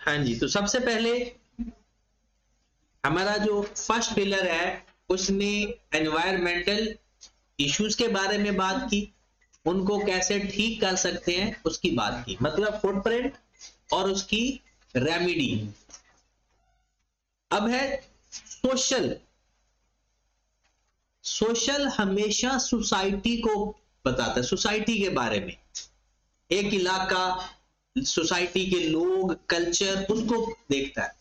हाँ जी, तो सबसे पहले हमारा जो फर्स्ट पिलर है उसने एनवायरमेंटल इश्यूज के बारे में बात की, उनको कैसे ठीक कर सकते हैं उसकी बात की, मतलब फुटप्रिंट और उसकी रेमेडी। अब है सोशल। सोशल हमेशा सोसाइटी को बताता है, सोसाइटी के बारे में, एक इलाका, सोसाइटी के लोग, कल्चर, उसको देखता है।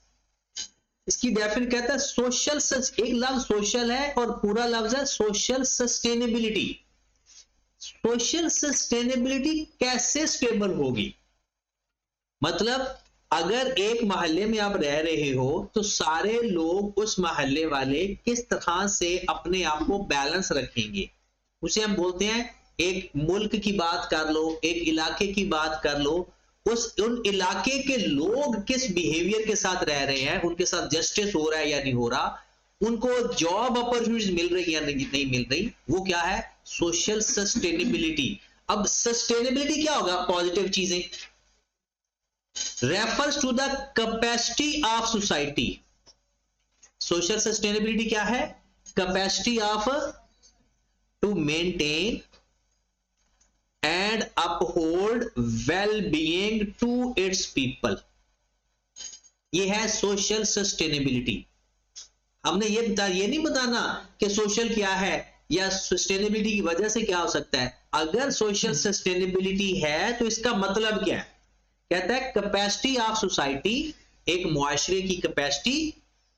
इसकी डेफिनेशन कहता है सोशल, एक लफ्ज सोशल है और पूरा लफ्ज है सोशल सस्टेनेबिलिटी। सोशल सस्टेनेबिलिटी कैसे स्टेबल होगी, मतलब अगर एक मोहल्ले में आप रह रहे हो तो सारे लोग उस मोहल्ले वाले किस तरह से अपने आप को बैलेंस रखेंगे, उसे हम बोलते हैं, एक मुल्क की बात कर लो, एक इलाके की बात कर लो, उन इलाके के लोग किस बिहेवियर के साथ रह रहे हैं, उनके साथ जस्टिस हो रहा है या नहीं हो रहा, उनको जॉब अपॉर्चुनिटीज मिल रही या नहीं मिल रही, वो क्या है, सोशल सस्टेनेबिलिटी। अब सस्टेनेबिलिटी क्या होगा, पॉजिटिव चीजें, refers to the capacity of society. Social sustainability क्या है, capacity of to maintain and uphold well being to its people, ये है सोशल सस्टेनेबिलिटी। हमने ये नहीं बताना कि सोशल क्या है या सस्टेनेबिलिटी की वजह से क्या हो सकता है, अगर सोशल सस्टेनेबिलिटी है तो इसका मतलब क्या है, कहता है कैपेसिटी ऑफ सोसाइटी, एक मुआशरे की कैपेसिटी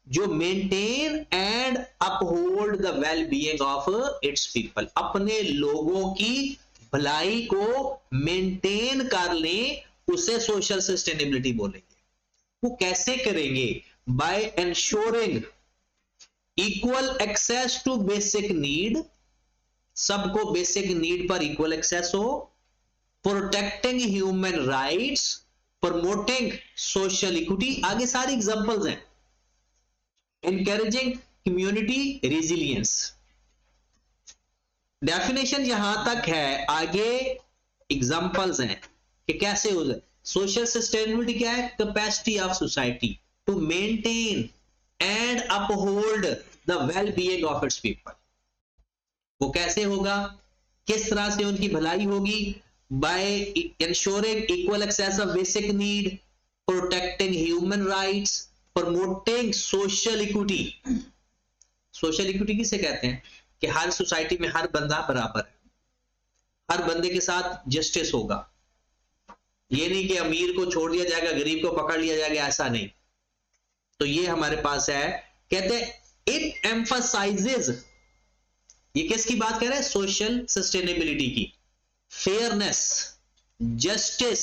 जो maintain and uphold the well being of its people, अपने लोगों की भलाई को मेंटेन कर लें, उसे सोशल सस्टेनेबिलिटी बोलेंगे। वो कैसे करेंगे, by ensuring equal access to basic need, सबको बेसिक नीड पर इक्वल एक्सेस हो, protecting human rights, promoting social equity, आगे सारी एग्जांपल्स हैं, एनकरेजिंग कम्युनिटी रेजिलियंस। डेफिनेशन यहां तक है, आगे एग्जांपल्स हैं कि कैसे हो जाए। सोशल सस्टेनेबिलिटी क्या है, capacity of society to maintain and uphold the well being of its people. वो कैसे होगा, किस तरह से उनकी भलाई होगी, by ensuring equal access of basic need, protecting human rights, promoting social equity। Social equity किसे कहते हैं कि हर सोसाइटी में हर बंदा बराबर है, हर बंदे के साथ जस्टिस होगा, ये नहीं कि अमीर को छोड़ दिया जाएगा गरीब को पकड़ लिया जाएगा, ऐसा नहीं। तो ये हमारे पास है, कहते हैं इट एम्फसाइजेज, ये किसकी बात कर रहे हैं, सोशल सस्टेनेबिलिटी की, fairness, justice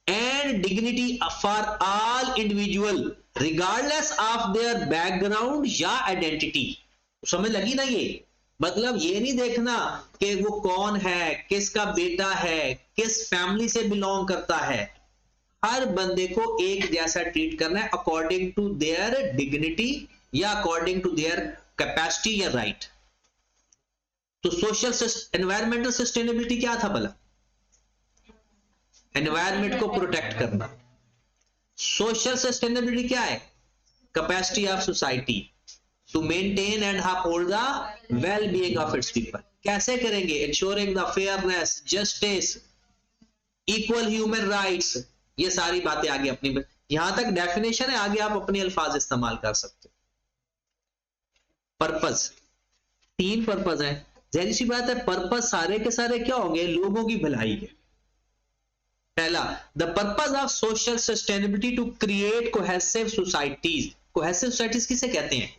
and dignity for all individual regardless of their background या आइडेंटिटी। समझ लगी ना, ये मतलब ये नहीं देखना कि वो कौन है, किसका बेटा है, किस फैमिली से बिलोंग करता है, हर बंदे को एक जैसा ट्रीट करना है अकॉर्डिंग टू देयर डिग्निटी या अकॉर्डिंग टू देयर कैपेसिटी या राइट। तो सोशल एनवायरमेंटल सस्टेनेबिलिटी क्या था भला, एनवायरमेंट को प्रोटेक्ट करना। सोशल सस्टेनेबिलिटी क्या है, capacity of society to maintain and uphold the well being of its people. कैसे करेंगे, ensuring the fairness, justice, equal human rights, ये सारी बातें आगे अपनी, यहां तक डेफिनेशन है, आगे आप अपने अल्फाज इस्तेमाल कर सकते हो। पर्पस, 3 पर्पस है, जाहिर सी बात है पर्पस सारे के सारे क्या होंगे, लोगों की भलाई के। पहला, the purpose of social sustainability to create cohesive societies. Cohesive societies किसे कहते हैं,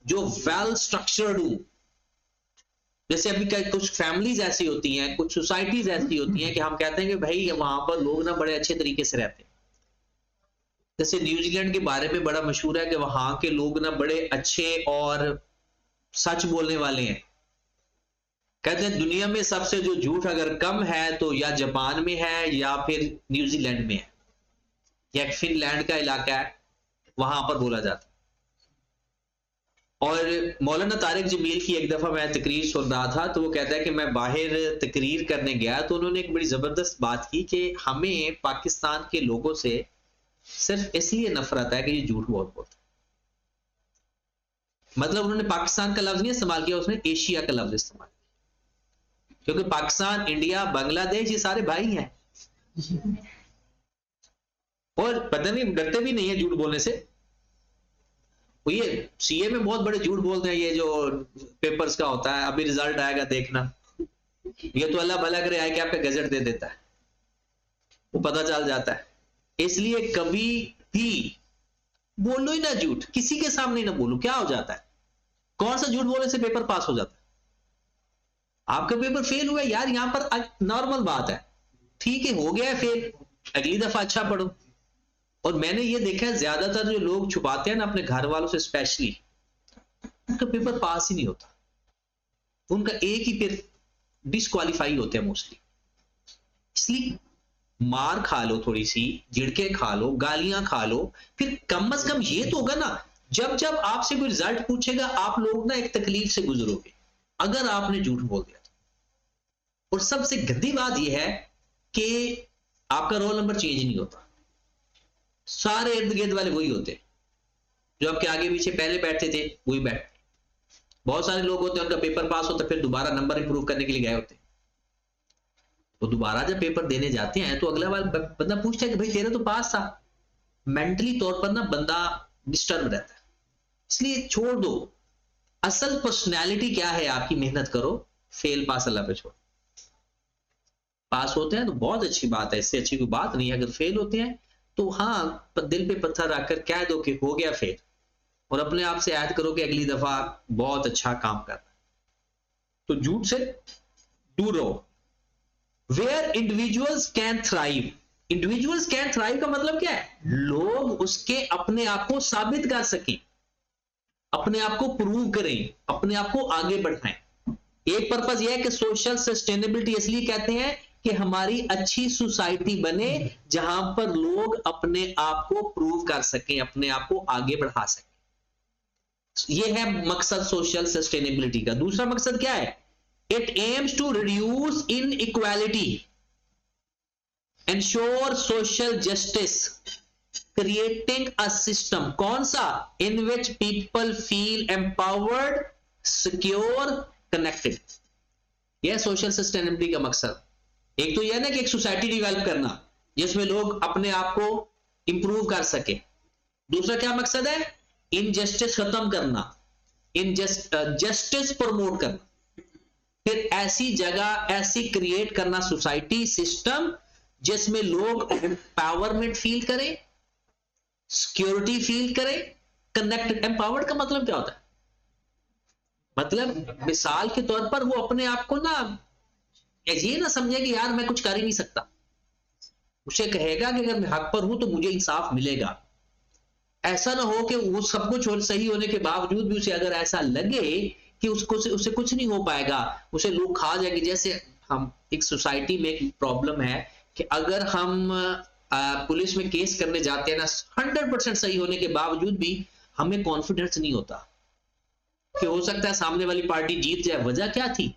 जो वेल स्ट्रक्चर्ड हो। जैसे अभी कुछ फैमिलीज ऐसी होती हैं, कुछ सोसाइटीज ऐसी होती हैं कि हम कहते हैं कि भाई वहां पर लोग ना बड़े अच्छे तरीके से रहते हैं। जैसे न्यूजीलैंड के बारे में बड़ा मशहूर है कि वहां के लोग ना बड़े अच्छे और सच बोलने वाले हैं। कहते हैं दुनिया में सबसे जो झूठ अगर कम है तो या जापान में है या फिर न्यूजीलैंड में है, या फिनलैंड का इलाका है, वहां पर बोला जाता है। और मौलाना तारिक जमील की एक दफा मैं तकरीर सुन रहा था, तो वो कहता है कि मैं बाहर तकरीर करने गया तो उन्होंने एक बड़ी जबरदस्त बात की कि हमें पाकिस्तान के लोगों से सिर्फ इसलिए नफरत है कि ये झूठ बहुत बोलता है। मतलब उन्होंने पाकिस्तान का लफ्ज नहीं इस्तेमाल किया, उसने एशिया का लफ्ज इस्तेमाल किया, क्योंकि पाकिस्तान, इंडिया, बांग्लादेश ये सारे भाई हैं और पता नहीं डरते भी नहीं है झूठ बोलने से। ये सीए में बहुत बड़े झूठ बोलते हैं, ये जो पेपर्स का होता है, अभी रिजल्ट आएगा देखना, ये तो अल्लाह भला करे आए कि आपका गजट दे देता है, वो पता चल जाता है। इसलिए कभी भी बोलो ही ना झूठ, किसी के सामने ना बोलो। क्या हो जाता है, कौन सा झूठ बोलने से पेपर पास हो जाता है? आपका पेपर फेल हुआ यार, यहां पर नॉर्मल बात है, ठीक है हो गया है फेल, अगली दफा अच्छा पढ़ो। और मैंने ये देखा है ज्यादातर जो लोग छुपाते हैं ना अपने घर वालों से स्पेशली, उनका पेपर पास ही नहीं होता, उनका एक ही फिर डिस्क्वालीफाई होते हैं मोस्टली। इसलिए मार खा लो, थोड़ी सी झिड़के खा लो, गालियां खा लो, फिर कम से कम ये तो होगा ना, जब जब आपसे कोई रिजल्ट पूछेगा आप लोग ना एक तकलीफ से गुजरोगे अगर आपने झूठ बोल दिया तो। और सबसे गंदी बात यह है कि आपका रोल नंबर चेंज नहीं होता, सारे इर्द गिर्द वाले वही होते, जो आपके आगे पीछे पहले बैठते थे वही बैठते। बहुत सारे लोग होते हैं उनका पेपर पास होता फिर दोबारा नंबर इंप्रूव करने के लिए गए होते, तो दोबारा जब पेपर देने जाते हैं तो अगला वाला बंदा पूछता है कि भाई तेरा तो पास था। मेंटली तौर पर ना बंदा डिस्टर्ब रहता है, इसलिए छोड़ दो। असल पर्सनैलिटी क्या है आपकी, मेहनत करो, फेल पास अल्लाह पे छोड़। पास होते हैं तो बहुत अच्छी बात है, इससे अच्छी कोई बात नहीं है। अगर फेल होते हैं तो हाँ दिल पे पत्थर रखकर कह दो कि हो गया फेल, और अपने आप से याद करो कि अगली दफा बहुत अच्छा काम करना। तो झूठ से दूर रहो। Where individuals can thrive, individuals can thrive का मतलब क्या है, लोग उसके अपने आप को साबित कर सकें, अपने आप को प्रूव करें, अपने आप को आगे बढ़ाएं। एक पर्पस यह है कि सोशल सस्टेनेबिलिटी इसलिए कहते हैं कि हमारी अच्छी सोसाइटी बने जहां पर लोग अपने आप को प्रूव कर सकें, अपने आप को आगे बढ़ा सकें। यह है मकसद सोशल सस्टेनेबिलिटी का। दूसरा मकसद क्या है, it aims to reduce inequality, ensure social justice, creating a system, कौन सा, in which people feel empowered, secure, connected. यह सोशल सस्टेनेबिलिटी का मकसद। एक तो यह ना कि एक सोसाइटी डेवलप करना जिसमें लोग अपने आप को इंप्रूव कर सके। दूसरा क्या मकसद है, इनजस्टिस खत्म करना, जस्टिस प्रमोट करना। फिर ऐसी जगह ऐसी क्रिएट करना सोसाइटी सिस्टम जिसमें लोग एम्पावरमेंट फील करें, सिक्योरिटी फील करें, कनेक्टेड। एम्पावर्ड का मतलब क्या होता है, मतलब मिसाल के तौर पर वो अपने आप को ना ये ना समझे कि यार मैं कुछ कर ही नहीं सकता, उसे कहेगा कि अगर मैं हक पर हूं तो मुझे इंसाफ मिलेगा। ऐसा ना हो कि वो सब कुछ सही होने के बावजूद भी उसे अगर ऐसा लगे कि उसे कुछ नहीं हो पाएगा, उसे लोग खा जाएंगे। जैसे हम एक सोसाइटी में एक प्रॉब्लम है कि अगर हम पुलिस में केस करने जाते हैं ना, 100% सही होने के बावजूद भी हमें कॉन्फिडेंस नहीं होता कि हो सकता है सामने वाली पार्टी जीत जाए। वजह क्या थी,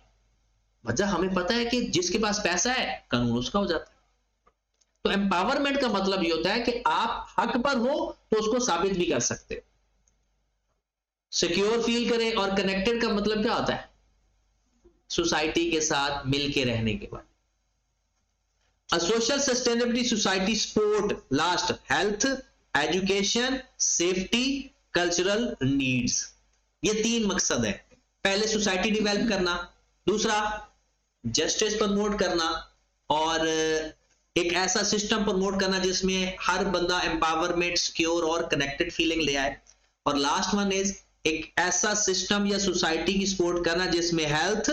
वजह हमें पता है कि जिसके पास पैसा है कानून उसका हो जाता है। तो एम्पावरमेंट का मतलब ये होता है कि आप हक पर हो तो उसको साबित भी कर सकते हो, सिक्योर फील करें। और कनेक्टेड का मतलब क्या होता है, सोसाइटी के साथ मिलके रहने के बाद। A social sustainability society support last health, education, safety, cultural needs। ये तीन मकसद है। पहले सोसाइटी डेवलप करना, दूसरा जस्टिस प्रमोट करना, और एक ऐसा सिस्टम प्रमोट करना जिसमें हर बंदा एम्पावरमेंट, सिक्योर और कनेक्टेड फीलिंग ले आए। और लास्ट वन इज एक ऐसा सिस्टम या सोसाइटी की सपोर्ट करना जिसमें हेल्थ,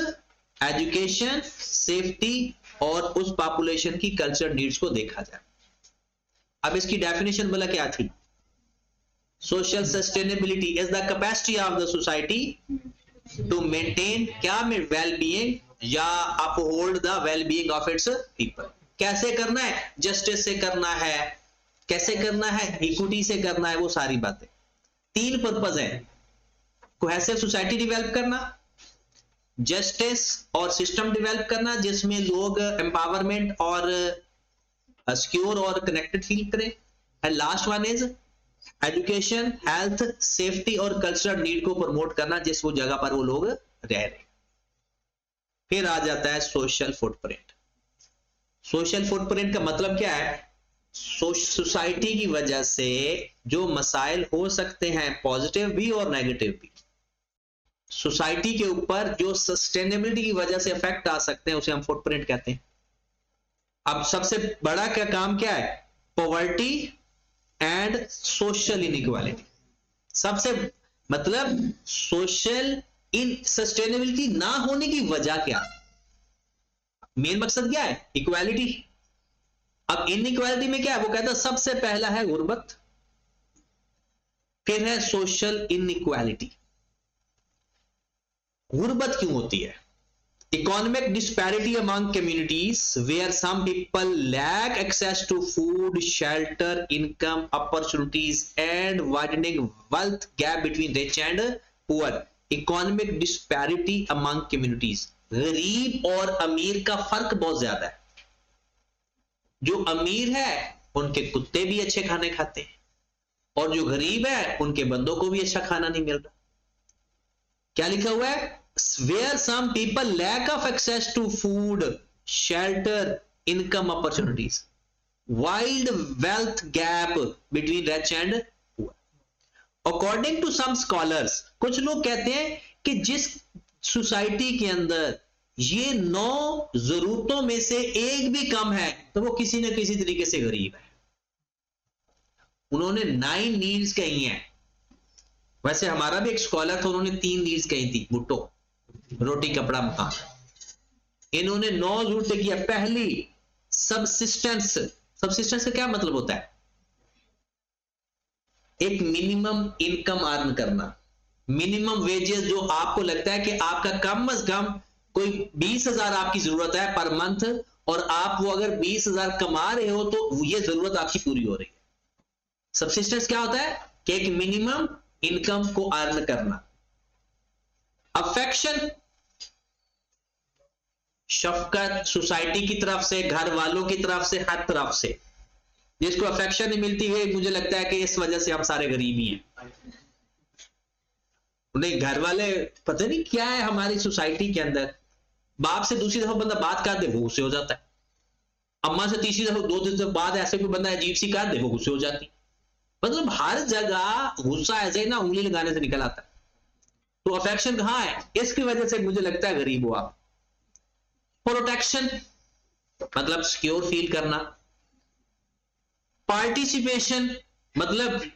एजुकेशन, सेफ्टी और उस पॉपुलेशन की कल्चर नीड्स को देखा जाए। अब इसकी डेफिनेशन बोला क्या थी, social sustainability is the capacity of the society to maintain क्या में वेल बीइंग या uphold the well being of its people. कैसे करना है, जस्टिस से करना है, कैसे करना है, इक्विटी से करना है, वो सारी बातें। तीन पर्पस है, कोहेसिव सोसाइटी डेवलप करना, जस्टिस और सिस्टम डेवलप करना जिसमें लोग एम्पावरमेंट और सिक्योर और कनेक्टेड फील करें, and last one is education, health, safety और कल्चरल नीड को प्रमोट करना जिस वो जगह पर वो लोग रह रहे। फिर आ जाता है सोशल फुटप्रिंट। सोशल फुटप्रिंट का मतलब क्या है? सोसाइटी की वजह से जो मसाइल हो सकते हैं, पॉजिटिव भी और नेगेटिव भी, सोसाइटी के ऊपर जो सस्टेनेबिलिटी की वजह से इफेक्ट आ सकते हैं, उसे हम फुटप्रिंट कहते हैं। अब सबसे बड़ा क्या काम क्या है? Poverty and social inequality. सबसे मतलब सोशल इन सस्टेनेबिलिटी ना होने की वजह क्या? मेन मकसद क्या है? इक्वालिटी। अब इनइक्वालिटी में क्या है? वो कहता है सबसे पहला है गुर्बत, फिर है सोशल इनइक्वालिटी। गुर्बत क्यों होती है? Economic disparity among communities where some people lack access to food, shelter, income opportunities and widening wealth gap between rich and poor. Economic disparity among communities, गरीब और अमीर का फर्क बहुत ज्यादा है। जो अमीर है उनके कुत्ते भी अच्छे खाने खाते हैं, और जो गरीब है उनके बंदों को भी अच्छा खाना नहीं मिल रहा। क्या लिखा हुआ है? Where some people lack of access to food, shelter, income opportunities, wide wealth gap between rich and poor. According to some scholars, कुछ लोग कहते हैं कि जिस सोसाइटी के अंदर ये 9 जरूरतों में से एक भी कम है तो वो किसी न किसी तरीके से गरीब है। उन्होंने 9 नीड्स कही हैं। वैसे हमारा भी एक स्कॉलर था, उन्होंने 3 नीड्स कही थी, बुट्टो, रोटी कपड़ा मकान। इन्होंने 9 जरूरतें किया। पहली सबसिस्टेंस। सबसिस्टेंस का क्या मतलब होता है? एक मिनिमम इनकम अर्न करना, मिनिमम वेजेस। जो आपको लगता है कि आपका कम से कम कोई 20,000 आपकी जरूरत है पर मंथ, और आप वो अगर 20,000 कमा रहे हो तो ये जरूरत आपकी पूरी हो रही है। सबसिस्टेंस क्या होता है? कि एक मिनिमम इनकम को अर्न करना। अफेक्शन, शफकत सोसाइटी की तरफ से, घर वालों की तरफ से, हर तरफ से जिसको अफेक्शन नहीं मिलती है, मुझे लगता है कि इस वजह से हम सारे गरीब ही हैं। उन्हें घर वाले पता नहीं क्या है हमारी सोसाइटी के अंदर, बाप से दूसरी दफा बंदा बात कर दे वो गुस्से हो जाता है, अम्मा से तीसरी दफा 2 दिन बाद ऐसे कोई बंदा अजीब सी कर दे वो गुस्से हो जाती। मतलब हर जगह गुस्सा ऐसे ही ना उंगली लगाने से निकल आता है। तो अफेक्शन कहां है? इसकी वजह से मुझे लगता है गरीब हो आप। प्रोटेक्शन मतलब सिक्योर फील करना। पार्टिसिपेशन मतलब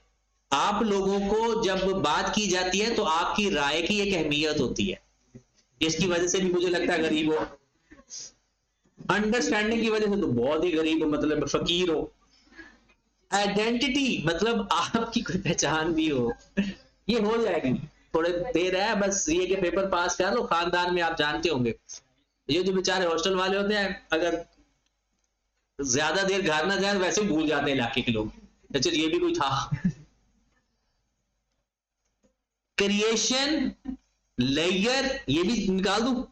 आप लोगों को जब बात की जाती है तो आपकी राय की एक अहमियत होती है, इसकी वजह से भी मुझे लगता है गरीब हो। अंडरस्टैंडिंग की वजह से तो बहुत ही गरीब हो, मतलब फकीर हो। आइडेंटिटी मतलब आपकी कोई पहचान भी हो, ये हो जाएगी। थोड़े देर है बस ये कि पेपर पास कर लो, खानदान में आप जानते होंगे ये जो बेचारे हॉस्टल वाले होते हैं, अगर ज्यादा देर घर ना जाए वैसे ही भूल जाते हैं इलाके के लोग, अच्छा ये भी कोई था। क्रिएशन, लेयर ये भी निकाल दूं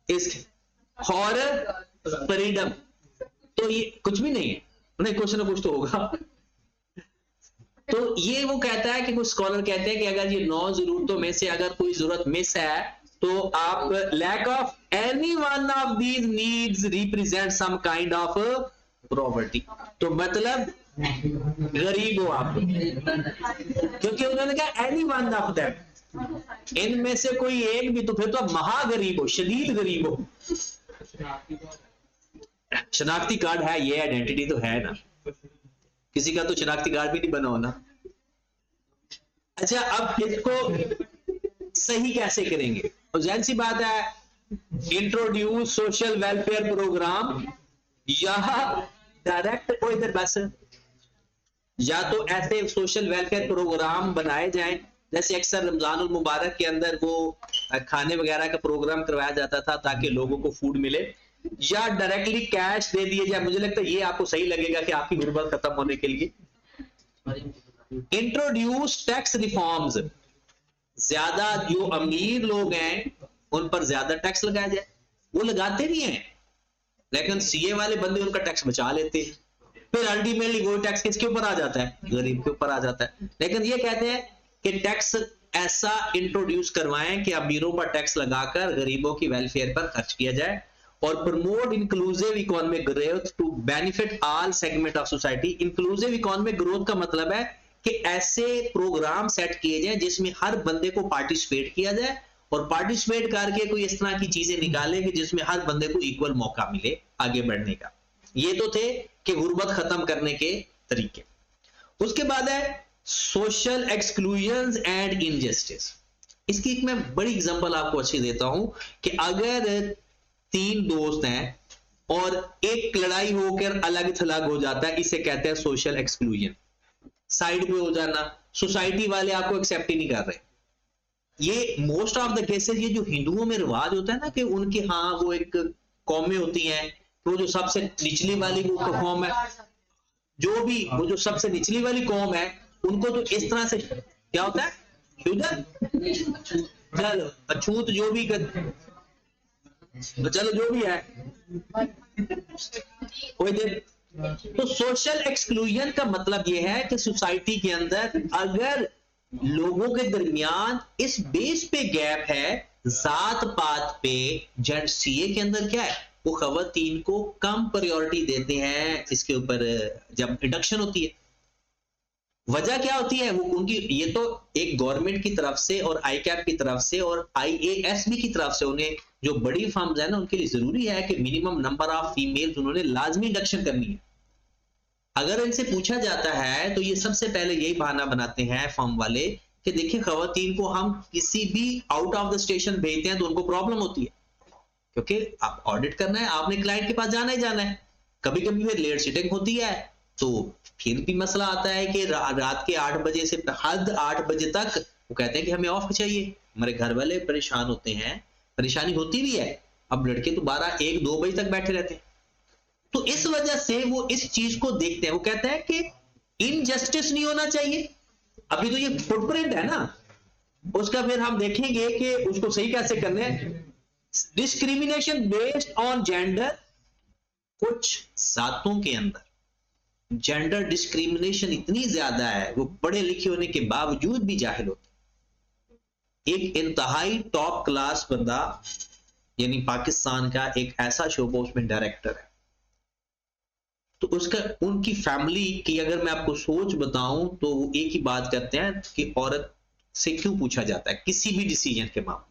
इसके, और फ्रीडम, तो ये कुछ भी नहीं है, उन्हें कुछ ना कुछ तो होगा। तो ये वो कहता है कि कुछ स्कॉलर कहते हैं कि अगर ये 9 जरूरतों में से अगर कोई जरूरत मिस है तो आप lack of any one of these needs represent some kind of property. तो मतलब गरीब हो आप, क्योंकि उन्होंने कहा एनी वन ऑफ दैम, इनमें से कोई एक भी, तो फिर तो आप महागरीब हो, शदीद गरीब हो। शनाख्ती कार्ड है, ये आइडेंटिटी तो है ना, किसी का तो शनाख्ती कार्ड भी नहीं बना होना। अच्छा अब इसको सही कैसे करेंगे? और जाहिर सी बात है, इंट्रोड्यूस सोशल वेलफेयर प्रोग्राम, या डायरेक्ट को इधर बस, या तो ऐसे सोशल वेलफेयर प्रोग्राम बनाए जाएं जैसे अक्सर रमजानुल मुबारक के अंदर वो खाने वगैरह का प्रोग्राम करवाया जाता था ताकि लोगों को फूड मिले, या डायरेक्टली कैश दे दिए जाए। मुझे लगता है ये आपको सही लगेगा कि आपकी गुर्बत खत्म होने के लिए। इंट्रोड्यूस टैक्स रिफॉर्म्स, ज्यादा जो अमीर लोग हैं उन पर ज्यादा टैक्स लगाया जाए। वो लगाते भी हैं लेकिन सीए वाले बंदे उनका टैक्स बचा लेते हैं। फिर अल्टीमेटली वो टैक्स किसके ऊपर आ जाता है? गरीब के ऊपर आ जाता है। लेकिन ये कहते हैं कि टैक्स ऐसा इंट्रोड्यूस करवाएं कि अमीरों पर टैक्स लगाकर गरीबों की वेलफेयर पर खर्च किया जाए, और promote inclusive economic growth to benefit all segment of society. Inclusive economic growth का मतलब है कि ऐसे प्रोग्राम सेट किए जाए जिसमें हर बंदे को पार्टिसिपेट किया जाए, और पार्टिसिपेट करके कोई इस तरह की चीजें निकाले कि जिसमें हर बंदे को इक्वल मौका मिले आगे बढ़ने का। ये तो थे कि गुर्बत खत्म करने के तरीके। उसके बाद है सोशल एक्सक्लूजन एंड इनजस्टिस। इसकी एक मैं बड़ी एग्जांपल आपको अच्छी देता हूं कि अगर 3 दोस्त हैं और एक लड़ाई होकर अलग थलग हो जाता है, इसे कहते हैं सोशल एक्सक्लूजन। साइड पे हो जाना, सोसाइटी वाले आपको एक्सेप्ट ही नहीं कर रहे। ये मोस्ट ऑफ द केसेस, ये जो हिंदुओं में रिवाज होता है ना कि उनकी हाँ वो एक कौमें होती हैं, तो जो सबसे निचली वाली वो कौम है, जो भी वो जो सबसे निचली वाली कौम है, उनको तो इस तरह से क्या होता है, चलो अछूत जो भी तो चलो जो भी है कोई देर। तो सोशल एक्सक्लूजन का मतलब यह है कि सोसाइटी के अंदर अगर लोगों के दरमियान इस बेस पे गैप है, जात पात पे, जेंट सीए के अंदर क्या है, वो खवातीन को कम प्रायोरिटी देते हैं इसके ऊपर जब इंडक्शन होती है। वजह क्या होती है, वो उनकी ये तो एक गवर्नमेंट की तरफ से और आईकैप की तरफ से और आईएएसबी की तरफ से उन्हें जो बड़ी फर्म्स है ना उनके लिए जरूरी है कि मिनिमम नंबर ऑफ फीमेल्स उन्होंने लाजमी इंडक्शन करनी है। अगर इनसे पूछा जाता है तो ये सबसे पहले यही बहाना बनाते हैं फर्म वाले कि देखिए खवातीन को हम किसी भी आउट ऑफ द स्टेशन भेजते हैं तो उनको प्रॉब्लम होती है, क्योंकि आप ऑडिट करना है, आपने क्लाइंट के पास जाना ही जाना है। कभी कभी फिर लेट सीटिंग होती है तो फिर भी मसला आता है कि रात के 8 बजे से हद 8 बजे तक वो कहते हैं कि हमें ऑफ चाहिए। हमारे घर वाले परेशान होते हैं, परेशानी होती भी है। अब लड़के तो 12, 1, 2 बजे तक बैठे रहते हैं, तो इस वजह से वो इस चीज को देखते हैं। वो कहते हैं कि इनजस्टिस नहीं होना चाहिए। अभी तो ये फुटप्रिंट है ना, उसका फिर हम देखेंगे कि उसको सही कैसे करना है। डिस्क्रिमिनेशन बेस्ड ऑन जेंडर, कुछ जातों के अंदर जेंडर डिस्क्रिमिनेशन इतनी ज्यादा है, वो पढ़े लिखे होने के बावजूद भी जाहिल होते। एक इंतहाई टॉप क्लास बंदा यानी पाकिस्तान का एक ऐसा शोबा, उसमें डायरेक्टर है, तो उसका उनकी फैमिली की अगर मैं आपको सोच बताऊं तो वो एक ही बात करते हैं कि औरत से क्यों पूछा जाता है किसी भी डिसीजन के मामले।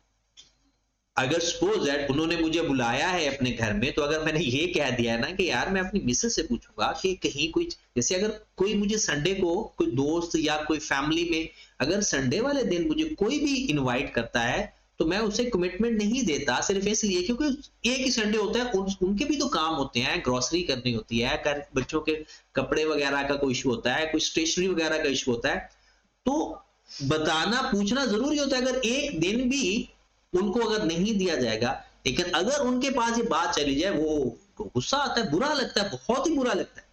अगर सपोज दैट उन्होंने मुझे बुलाया है अपने घर में, तो अगर मैंने ये कह दिया है ना कि यार मैं अपनी मिसेस से पूछूंगा कि कहीं कोई, जैसे अगर कोई मुझे संडे को कोई दोस्त या कोई फैमिली में अगर संडे वाले दिन मुझे कोई भी इनवाइट करता है तो मैं उसे कमिटमेंट नहीं देता, सिर्फ इसलिए क्योंकि एक ही संडे होता है, उनके भी तो काम होते हैं, ग्रोसरी करनी होती है, बच्चों के कपड़े वगैरह का कोई इशू होता है, कोई स्टेशनरी वगैरह का इशू होता है, तो बताना पूछना जरूरी होता है। अगर एक दिन भी उनको अगर नहीं दिया जाएगा, लेकिन अगर उनके पास ये बात चली जाए, वो गुस्सा आता है, बुरा लगता है, बहुत ही बुरा लगता है।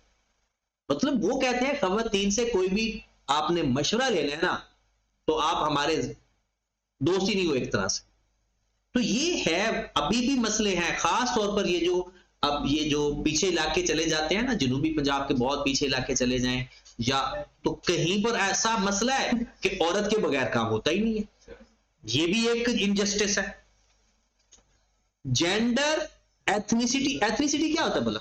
मतलब वो कहते हैं खवातीन से कोई भी आपने मशवरा ले लेना तो आप हमारे दोस्त ही नहीं हो एक तरह से। तो ये है, अभी भी मसले हैं, खास तौर पर ये जो अब ये जो पीछे इलाके चले जाते हैं ना, जनूबी पंजाब के बहुत पीछे इलाके चले जाएं, या तो कहीं पर ऐसा मसला है कि औरत के बगैर काम होता ही नहीं है। ये भी एक इनजस्टिस है। जेंडर एथनिसिटी, एथनिसिटी क्या होता है बोला,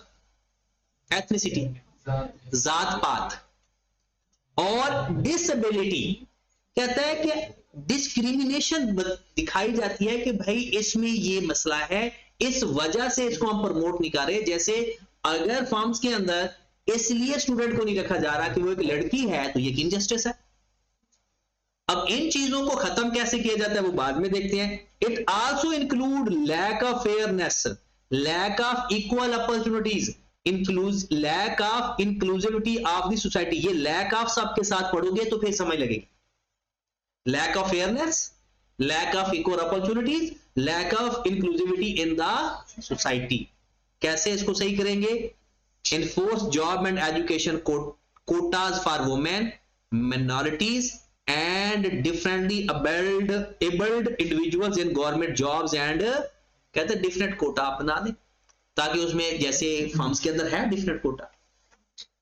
एथनिसिटी जात पात, और डिसेबिलिटी कहता है कि डिस्क्रिमिनेशन दिखाई जाती है कि भाई इसमें ये मसला है, इस वजह से इसको हम प्रमोट नहीं कर रहे। जैसे अगर फॉर्म्स के अंदर इसलिए स्टूडेंट को नहीं रखा जा रहा कि वो एक लड़की है, तो ये इनजस्टिस है। अब इन चीजों को खत्म कैसे किया जाता है वो बाद में देखते हैं। It also include lack of fairness, lack of equal opportunities, includes lack of inclusivity of the society. ये लैक ऑफ सबके साथ पढ़ोगे तो फिर समझ लगेगी। Lack of fairness, lack of equal opportunities, lack of inclusivity in the society. कैसे इसको सही करेंगे? Enforce job and education quotas for women, minorities and differently abled individuals in government jobs and कहते हैं डिफरेंट कोटा अपना दें, ताकि उसमें जैसे फर्म्स के अंदर है डिफरेंट कोटा,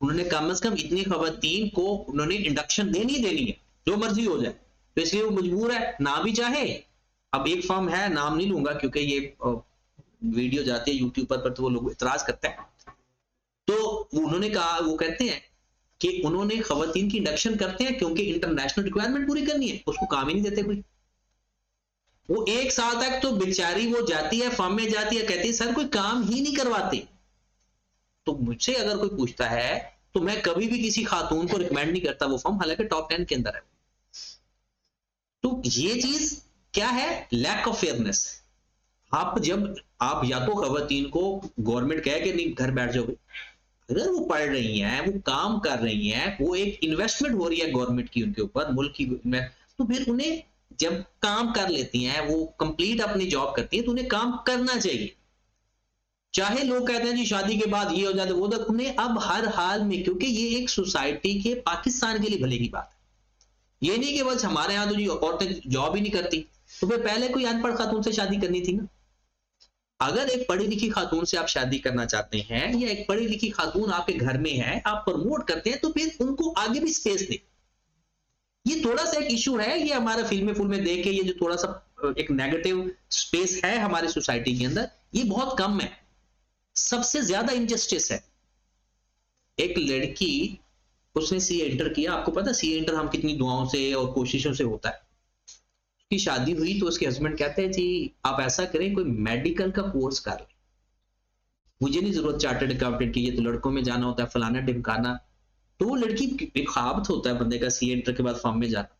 उन्होंने कम से कम इतनी खवातीन को उन्होंने इंडक्शन देनी है, जो मर्जी हो जाए, तो इसलिए वो मजबूर है ना भी चाहे। अब एक फर्म है, नाम नहीं लूंगा क्योंकि ये वीडियो जाती है यूट्यूब पर तो वो लोग इतराज करते हैं, तो उन्होंने कहा, वो कहते हैं कि उन्होंने खवातीन की इंडक्शन करते हैं क्योंकि इंटरनेशनल रिक्वायरमेंट पूरी करनी है, उसको काम ही नहीं देते कोई। वो 1 साल तक तो बेचारी वो जाती है, फर्म में जाती है, कहती है सर कोई काम ही नहीं करवाते। तो मुझसे अगर कोई पूछता है तो मैं कभी भी किसी खातून को रिकमेंड नहीं करता वो फर्म, हालांकि टॉप 10 के अंदर है। तो ये चीज क्या है, लैक ऑफ फेयरनेस। आप जब आप या तो खवातीन को गवर्नमेंट कहे कि नहीं घर बैठ जाओगे, अगर वो पढ़ रही हैं, वो काम कर रही हैं, वो एक इन्वेस्टमेंट हो रही है गवर्नमेंट की उनके ऊपर, मुल्क की, तो फिर उन्हें जब काम कर लेती हैं, वो कंप्लीट अपनी जॉब करती हैं, तो उन्हें काम करना चाहिए। चाहे लोग कहते हैं जी शादी के बाद ये हो जाता है वो, तो उन्हें अब हर हाल में, क्योंकि ये एक सोसाइटी के, पाकिस्तान के लिए भले की बात है, ये नहीं कि बस हमारे यहाँ तो जी औरतें जॉब ही नहीं करती, तो फिर पहले कोई अनपढ़ खातून से शादी करनी थी ना। अगर एक पढ़ी लिखी खातून से आप शादी करना चाहते हैं, या एक पढ़ी लिखी खातून आपके घर में है, आप प्रमोट करते हैं, तो फिर उनको आगे भी स्पेस दें। ये थोड़ा सा एक इशू है, ये हमारा फिल्में फुल्में देख के ये जो थोड़ा सा एक नेगेटिव स्पेस है हमारी सोसाइटी के अंदर, ये बहुत कम है। सबसे ज्यादा इनजस्टिस है, एक लड़की उसने सीए इंटर किया, आपको पता सीए इंटर हम कितनी दुआओं से और कोशिशों से होता है, उसकी शादी हुई तो उसके हस्बैंड कहते हैं जी आप ऐसा करें कोई मेडिकल का कोर्स कर लें, मुझे नहीं जरूरत चार्टर्ड अकाउंटेंट की, ये तो लड़कों में जाना होता है, फलाना ढिमकाना। तो वो लड़की, एक ख्वाब होता है बंदे का सीए इंटर के बाद फॉर्म में जाना।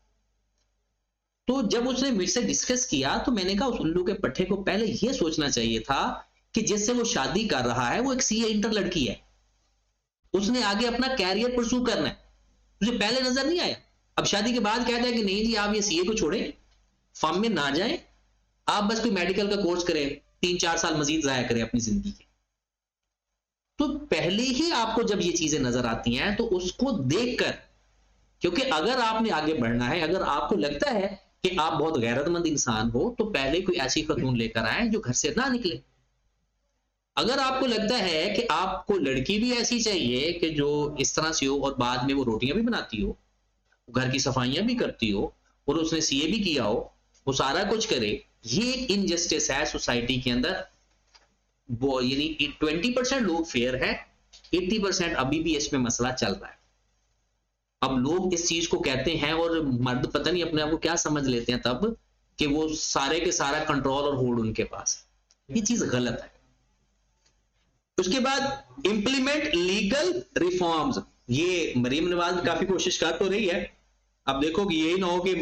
तो जब उसने मुझसे डिस्कस किया तो मैंने कहा उस उल्लू के पट्टे को पहले ये सोचना चाहिए था कि जिससे वो शादी कर रहा है वो एक सीए इंटर लड़की है, उसने आगे अपना कैरियर परस्यू करना है, मुझे पहले नजर नहीं आया। अब शादी के बाद कहता है कि नहीं जी आप ये सीए को छोड़ें, फॉर्म में ना जाएं, आप बस कोई मेडिकल का कोर्स करें, 3-4 साल मजीद जाया करें अपनी जिंदगी के। तो पहले ही आपको जब ये चीजें नजर आती हैं तो उसको देखकर, क्योंकि अगर आपने आगे बढ़ना है, अगर आपको लगता है कि आप बहुत गैरतमंद इंसान हो, तो पहले कोई ऐसी खातून लेकर आए जो घर से ना निकले। अगर आपको लगता है कि आपको लड़की भी ऐसी चाहिए कि जो इस तरह से हो और बाद में वो रोटियां भी बनाती हो, घर की सफाइयां भी करती हो, और उसने सीए भी किया हो, वो सारा कुछ करे, ये एक इनजस्टिस है सोसाइटी के अंदर। वो यानी 20% लोग फेयर है, 80% अभी भी इसमें मसला चल रहा है। अब लोग इस चीज को कहते हैं और मर्द पता नहीं अपने आप को क्या समझ लेते हैं तब कि वो सारे के सारा कंट्रोल और होल्ड उनके पास है। ये चीज गलत है। उसके बाद इंप्लीमेंट लीगल रिफॉर्म्स, ये मरियम नवाज काफी कोशिश कर तो रही है। अब देखो कि यही ना हो कि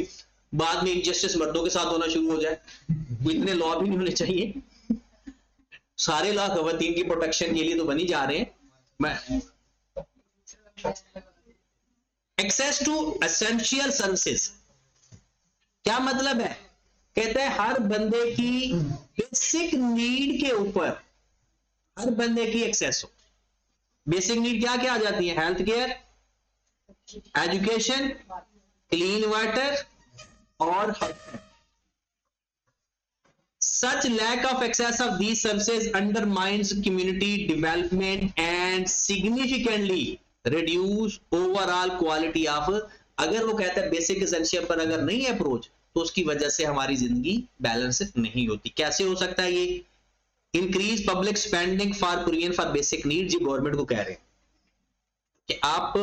बाद में इनजस्टिस मर्दों के साथ होना शुरू हो जाए, इतने लॉ भी नहीं होने चाहिए, सारे लॉ खवातीन की प्रोटेक्शन के लिए तो बनी जा रहे हैं। एक्सेस टू एसेंशियल सर्विसेज, क्या मतलब है, कहते हैं हर बंदे की बेसिक नीड के ऊपर हर बंदे की एक्सेस हो। बेसिक नीड क्या क्या आ जाती है, health care, education, clean water और such lack of access of these services undermines community development and significantly reduce overall quality of, अगर वो कहता है बेसिक एसेंशियल पर अगर नहीं है अप्रोच तो उसकी वजह से हमारी जिंदगी बैलेंस नहीं होती। कैसे हो सकता है ये, इंक्रीज पब्लिक स्पेंडिंग फॉर प्रीवियन फॉर बेसिक नीड, जी गवर्नमेंट को कह रहे हैं कि आप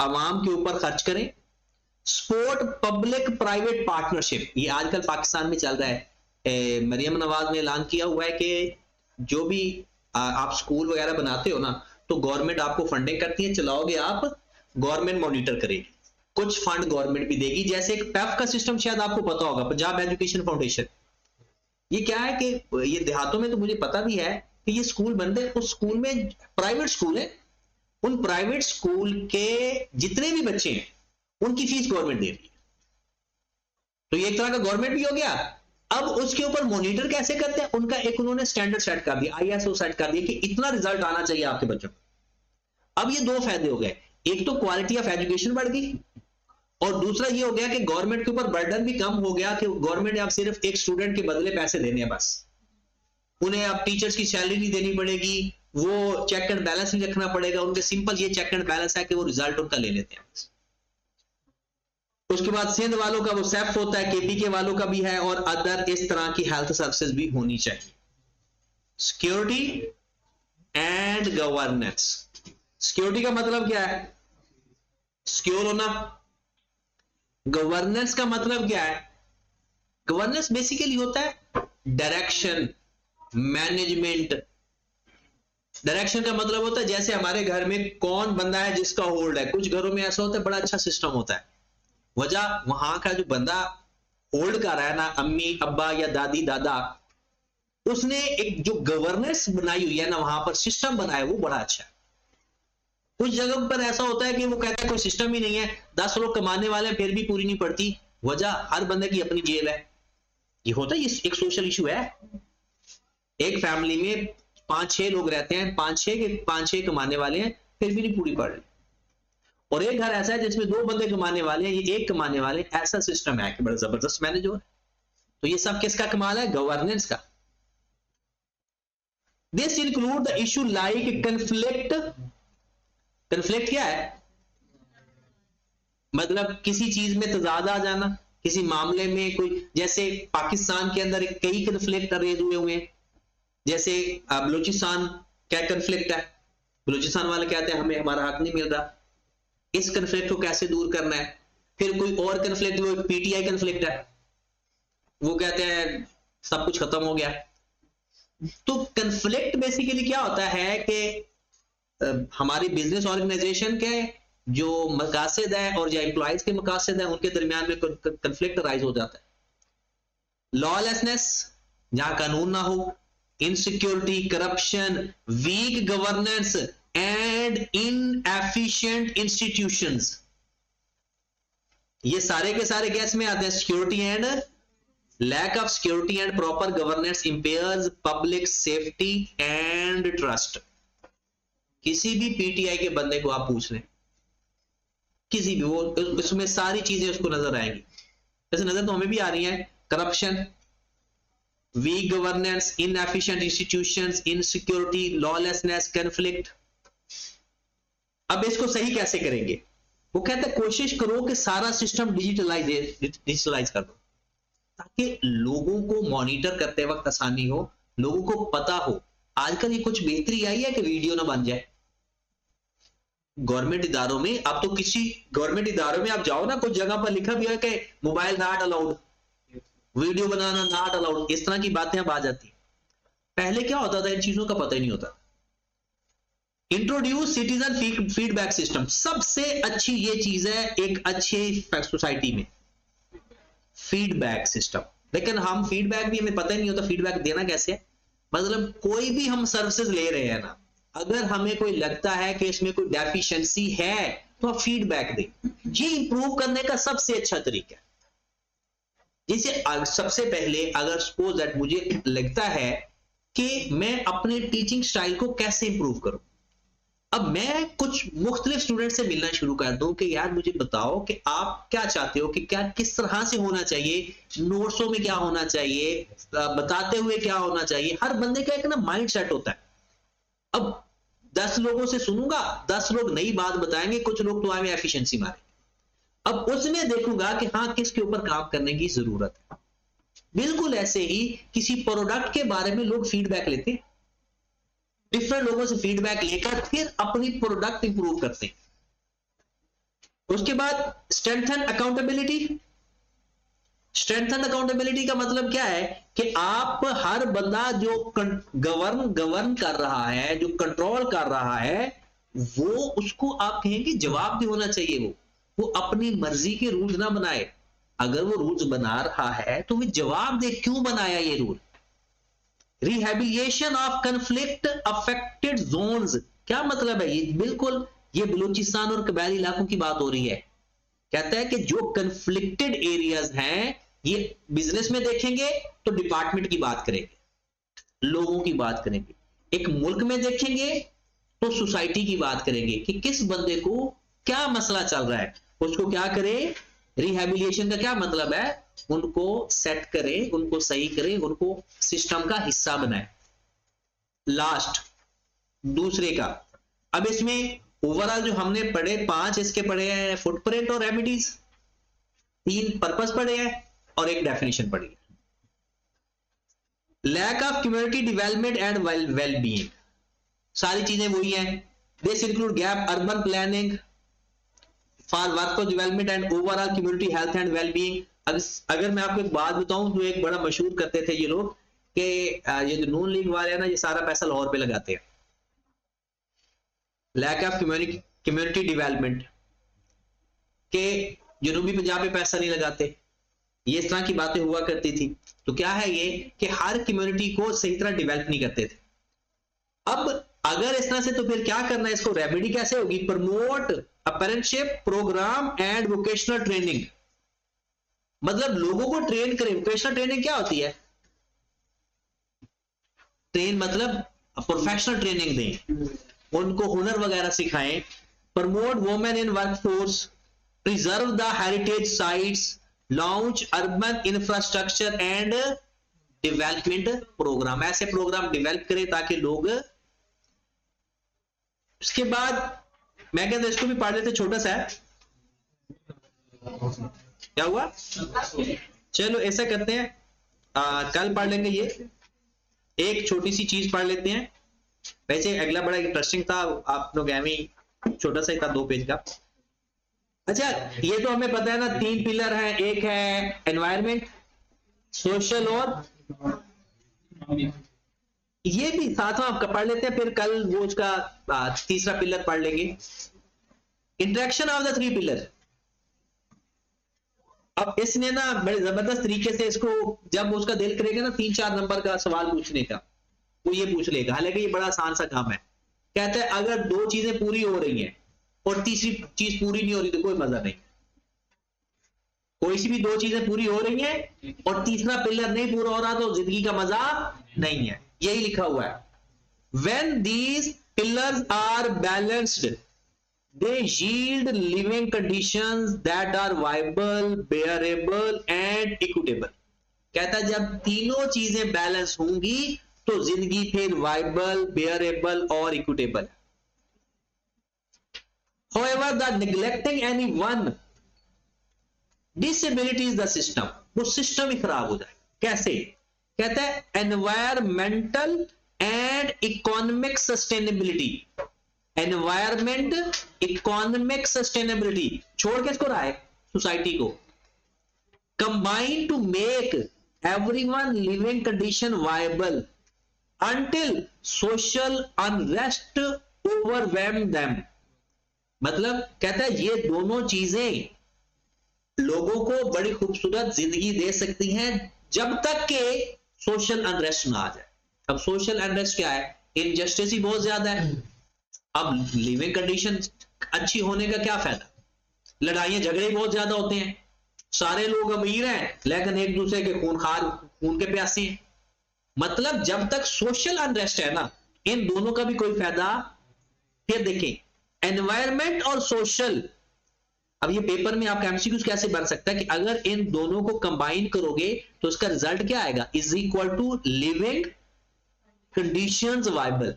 आवाम के ऊपर खर्च करें। स्पोर्ट पब्लिक प्राइवेट पार्टनरशिप, ये आजकल पाकिस्तान में चल रहा है। मरियम नवाज ने ऐलान किया हुआ है कि जो भी आप स्कूल वगैरह बनाते हो ना, तो गवर्नमेंट आपको फंडिंग करती है, चलाओगे आप, गवर्नमेंट मॉनिटर करेगी, कुछ फंड गवर्नमेंट भी देगी। जैसे एक पैफ का सिस्टम शायद आपको पता होगा, पंजाब एजुकेशन फाउंडेशन। ये क्या है कि ये देहातों में तो मुझे पता भी है कि ये स्कूल बनते हैं, उस स्कूल में प्राइवेट स्कूल है, उन प्राइवेट स्कूल के जितने भी बच्चे हैं उनकी फीस गवर्नमेंट दे रही है, तो ये एक तरह का गवर्नमेंट भी हो गया। अब उसके ऊपर मॉनिटर कैसे करते हैं, उनका एक उन्होंने स्टैंडर्ड सेट कर दिया, आईएसओ सेट कर दिया कि इतना रिजल्ट आना चाहिए आपके बच्चों को। अब ये दो फायदे हो गए, एक तो क्वालिटी ऑफ एजुकेशन बढ़ गई और दूसरा ये हो गया कि गवर्नमेंट के ऊपर बर्डन भी कम हो गया कि गवर्नमेंट अब सिर्फ एक स्टूडेंट के बदले पैसे देने हैं बस, उन्हें अब टीचर्स की सैलरी नहीं देनी पड़ेगी, वो चेक एंड बैलेंस नहीं रखना पड़ेगा, उनके सिंपल ये चेक एंड बैलेंस है कि वो रिजल्ट उनका ले लेते हैं। उसके बाद सिंध वालों का वो सेफ होता है, केपी के वालों का भी है, और अदर इस तरह की हेल्थ सर्विसेज भी होनी चाहिए। Security and governance. सिक्योरिटी का मतलब क्या है? सिक्योर होना। गवर्नेंस का मतलब क्या है? गवर्नेंस बेसिकली होता है डायरेक्शन, मैनेजमेंट। डायरेक्शन का मतलब होता है जैसे हमारे घर में कौन बंदा है जिसका होल्ड है। कुछ घरों में ऐसा होता है, बड़ा अच्छा सिस्टम होता है, वजह वहां का जो बंदा होल्ड कर रहा है ना, अम्मी अब्बा या दादी दादा, उसने एक जो गवर्नेंस बनाई हुई है ना, वहां पर सिस्टम बनाया, वो बड़ा अच्छा है। कुछ जगह पर ऐसा होता है कि वो कहता है कोई सिस्टम ही नहीं है, 10 लोग कमाने वाले हैं फिर भी पूरी नहीं पड़ती, वजह हर बंदे की अपनी जेब है। ये होता है, ये एक सोशल इशू है। एक फैमिली में 5-6 लोग रहते हैं, 5-6 कमाने वाले हैं, फिर भी नहीं पूरी पड़ रही। और एक घर ऐसा है जिसमें 2 बंदे कमाने वाले हैं, ये 1 कमाने वाले, ऐसा सिस्टम है कि बड़ा जबरदस्त मैनेज हो रहा है। तो ये सब किसका कमाल है? गवर्नेंस का। This include the issue like conflict. Conflict क्या है? मतलब किसी चीज में तजाद आ जाना, किसी मामले में कोई, जैसे पाकिस्तान के अंदर कई कंफ्लिक्ट रेज हुए हैं। जैसे बलूचिस्तान क्या कंफ्लिक्ट है, बलूचिस्तान वाले कहते हैं हमें हमारा हक नहीं मिल रहा, इस कंफ्लिक्ट को कैसे दूर करना है। फिर कोई और कंफ्लिक्ट, वो पीटीआई कंफ्लिक्ट है, वो कहते हैं सब कुछ खत्म हो गया। तो कंफ्लिक्ट बेसिकली क्या होता है कि हमारी बिजनेस ऑर्गेनाइजेशन के जो मकासद है और जो एम्प्लॉइज के मकासद है, उनके दरमियान में कंफ्लिक्ट राइज हो जाता है। लॉलेसनेस, जहां कानून ना हो, insecurity, corruption, weak governance and inefficient institutions, ये सारे के सारे कैस में आते हैं। Security and lack of security and proper governance impairs public safety and trust. किसी भी पीटीआई के बंदे को आप पूछ लें, किसी भी, वो उसमें सारी चीजें उसको नजर आएंगी। वैसे नजर तो हमें भी आ रही है, corruption, weak governance, inefficient institutions, insecurity, lawlessness, conflict. अब इसको सही कैसे करेंगे? वो कहते हैं कोशिश करो कि सारा सिस्टम डिजिटलाइज कर दो, ताकि लोगों को मॉनिटर करते वक्त आसानी हो, लोगों को पता हो। आजकल ये कुछ बेहतरी आई है कि वीडियो ना बन जाए गवर्नमेंट इदारों में। अब तो किसी गवर्नमेंट इदारों में आप जाओ ना, कुछ जगह पर लिखा भी है कि mobile not allowed, video banana not allowed, इस तरह की बातें अब आ जाती। पहले क्या होता था, इन चीजों का पता ही नहीं होता। इंट्रोड्यूस सिटीजन फीडबैक सिस्टम, सबसे अच्छी ये चीज है एक अच्छी सोसाइटी में, फीडबैक सिस्टम। लेकिन हम फीडबैक भी हमें पता ही नहीं होता, फीडबैक देना कैसे है। मतलब कोई भी हम सर्विसेज ले रहे हैं ना, अगर हमें कोई लगता है कि इसमें कोई डेफिशिएंसी है तो आप फीडबैक दें। ये इंप्रूव करने का सबसे अच्छा तरीका है। जैसे सबसे पहले अगर सपोज दैट मुझे लगता है कि मैं अपने टीचिंग स्टाइल को कैसे इंप्रूव करूं, अब मैं कुछ मुख्तलिफ स्टूडेंट से मिलना शुरू कर दूं कि यार मुझे बताओ कि आप क्या चाहते हो, कि क्या किस तरह से होना चाहिए, नोट्सों में क्या होना चाहिए, बताते हुए क्या होना चाहिए। हर बंदे का एक ना माइंड सेट होता है। अब 10 लोगों से सुनूंगा, 10 लोग नई बात बताएंगे, कुछ लोग तो आए एफिशिएंसी मारे। अब उसमें देखूंगा कि हाँ किसके ऊपर काम करने की जरूरत है। बिल्कुल ऐसे ही किसी प्रोडक्ट के बारे में लोग फीडबैक लेते हैं, डिफरेंट लोगों से फीडबैक लेकर फिर अपनी प्रोडक्ट इंप्रूव करते हैं। उसके बाद स्ट्रेंथन अकाउंटेबिलिटी। स्ट्रेंथन अकाउंटेबिलिटी का मतलब क्या है कि आप हर बंदा जो गवर्न कर रहा है, जो कंट्रोल कर रहा है, वो उसको आप कहेंगे जवाब भी होना चाहिए। वो अपनी मर्जी के रूल्स ना बनाए। अगर वो रूल्स बना रहा है तो वो जवाब दे क्यों बनाया ये rule. Rehabilitation of conflict affected zones, क्या मतलब है ये? बिल्कुल ये बलूचिस्तान और कबायली इलाकों की बात हो रही है। कहता है कि जो कंफ्लिक्टेड एरियाज हैं, ये बिजनेस में देखेंगे तो डिपार्टमेंट की बात करेंगे, लोगों की बात करेंगे। एक मुल्क में देखेंगे तो सोसाइटी की बात करेंगे कि किस बंदे को क्या मसला चल रहा है, उसको क्या करें। रिहेबिलिटेशन का क्या मतलब है? उनको सेट करें, उनको सही करें, उनको सिस्टम का हिस्सा बनाए। लास्ट दूसरे का। अब इसमें ओवरऑल जो हमने पढ़े 5 इसके पढ़े हैं, फुटप्रिंट और रेमेडीज, 3 पर्पस पढ़े हैं और एक डेफिनेशन पढ़ी है। Lack of community development and well being, सारी चीजें वही हैं। This include gap urban planning for workforce development and overall community health and well being. अगर मैं आपको एक बात बताऊं तो एक बड़ा मशहूर करते थे ये लोग कि ये जो नून लीग वाले हैं ना, ये सारा पैसा लाहौर पे लगाते हैं। लैक ऑफ कम्युनिटी डेवलपमेंट के जनूबी पंजाब में पैसा नहीं लगाते, ये इस तरह की बातें हुआ करती थी। तो क्या है ये कि हर कम्युनिटी को सही तरह डेवलप नहीं करते थे। अब अगर इस तरह से तो फिर क्या करना है, इसको रेमेडी कैसे होगी? Promote apprenticeship program and vocational training, मतलब लोगों को ट्रेन करें। वोकेशनल ट्रेनिंग क्या होती है? ट्रेन मतलब प्रोफेशनल ट्रेनिंग दें, उनको हुनर वगैरह सिखाएं। Promote women in workforce, preserve the heritage sites, launch urban infrastructure and development program. ऐसे प्रोग्राम डेवलप करें ताकि लोग। इसके बाद मैं कहता इसको भी पढ़ लेते, छोटा सा है। क्या हुआ? चलो ऐसा करते हैं, कल पढ़ लेंगे ये। एक छोटी सी चीज पढ़ लेते हैं। वैसे अगला बड़ा इंटरेस्टिंग था, आप लोग छोटा सा ही था, 2 पेज का। अच्छा, ये तो हमें पता है ना, 3 पिलर हैं। एक है एनवायरमेंट, सोशल और ये भी साथ में आपका पढ़ लेते हैं, फिर कल वो उसका तीसरा पिलर पढ़ लेंगे। Interaction of the 3 pillar. अब इसने ना बड़े जबरदस्त तरीके से इसको, जब उसका दिल करेगा ना 3-4 नंबर का सवाल पूछने का, वो ये पूछ लेगा। हालांकि ये बड़ा आसान सा काम है। कहता है अगर 2 चीजें पूरी हो रही हैं और तीसरी चीज पूरी नहीं हो रही तो कोई मजा नहीं। कोई सी भी 2 चीजें पूरी हो रही हैं और तीसरा पिलर नहीं पूरा हो रहा तो जिंदगी का मजा नहीं है। यही लिखा हुआ है। When these pillars are balanced, they yield living conditions that are viable, bearable and equitable. कहता है जब तीनों चीजें बैलेंस होंगी तो जिंदगी फिर वाइबल, बेयरेबल और equitable. However, the neglecting any one disability is the system, वो सिस्टम ही खराब हो जाए। कैसे? कहता है environmental and economic sustainability. Environment, economic sustainability छोड़ के इसको रहा है सोसाइटी को। Combine to make everyone living condition viable until social unrest overwhelm them। मतलब कहता है ये दोनों चीजें लोगों को बड़ी खूबसूरत जिंदगी दे सकती हैं जब तक के सोशल अनरेस्ट ना आ जाए। अब सोशल अनरेस्ट क्या है? इनजस्टिस ही बहुत ज्यादा है। अब लिविंग कंडीशन अच्छी होने का क्या फायदा? लड़ाइयां झगड़े बहुत ज्यादा होते हैं, सारे लोग अमीर हैं लेकिन एक दूसरे के खून के प्यासी हैं। मतलब जब तक सोशल अनरेस्ट है ना, इन दोनों का भी कोई फायदा। फिर देखें एनवायरमेंट और सोशल। अब ये पेपर में आपका एमसीक्यूज कैसे बन सकता है कि अगर इन दोनों को कंबाइन करोगे तो इसका रिजल्ट क्या आएगा? Is equal to living conditions viable.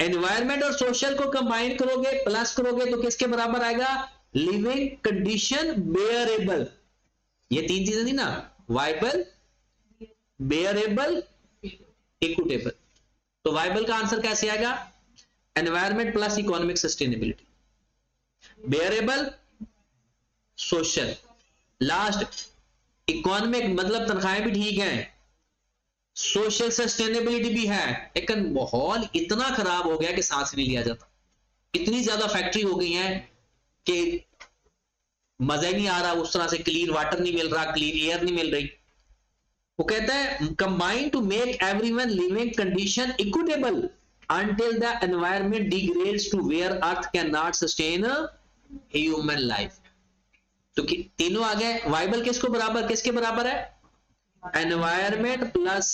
Environment और सोशल को कंबाइन करोगे, प्लस करोगे तो किसके बराबर आएगा? Living condition bearable. ये 3 चीजें थी ना, वायबल, बेयरेबल, इक्विटेबल। तो वायबल का आंसर कैसे आएगा? Environment plus economic sustainability, bearable social, last economic मतलब तनख्वाहें भी ठीक हैं, सोशल सस्टेनेबिलिटी भी है, लेकिन माहौल इतना खराब हो गया कि सांस नहीं लिया जाता। इतनी ज्यादा फैक्ट्री हो गई है कि मजा ही नहीं आ रहा, उस तरह से क्लीन वाटर नहीं मिल रहा, क्लीन एयर नहीं मिल रही। वो कहता है combine to make everyone living condition equitable until the environment degrades to where earth cannot sustain human life। तो तीनों आ गए। वाइबल किसको बराबर, किसके बराबर है? Environment plus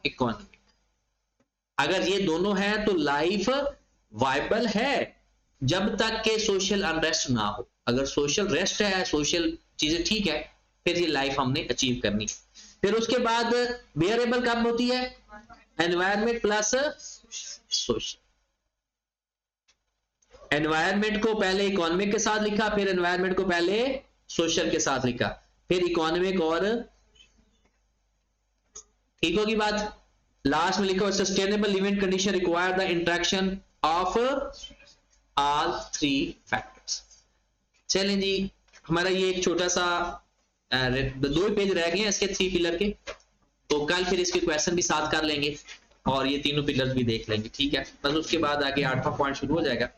economy. अगर ये दोनों हैं तो लाइफ वाइबल है जब तक के सोशल अनरेस्ट ना हो। अगर सोशल रेस्ट है, सोशल चीजें ठीक है, फिर ये लाइफ हमने अचीव करनी। फिर उसके बाद बेयरेबल कब होती है? Environment plus social. एनवायरमेंट को पहले इकोनॉमिक के साथ लिखा, फिर एनवायरमेंट को पहले सोशल के साथ लिखा, फिर इकोनॉमिक और, ठीक होगी बात। लास्ट में लिखा sustainable living condition require the interaction of all three factors. चलें जी, हमारा ये एक छोटा सा 2 पेज रह गए हैं इसके 3 पिलर के, तो कल फिर इसके क्वेश्चन भी साथ कर लेंगे और ये तीनों पिलर भी देख लेंगे, ठीक है। बस उसके बाद आगे 8वां पॉइंट शुरू हो जाएगा।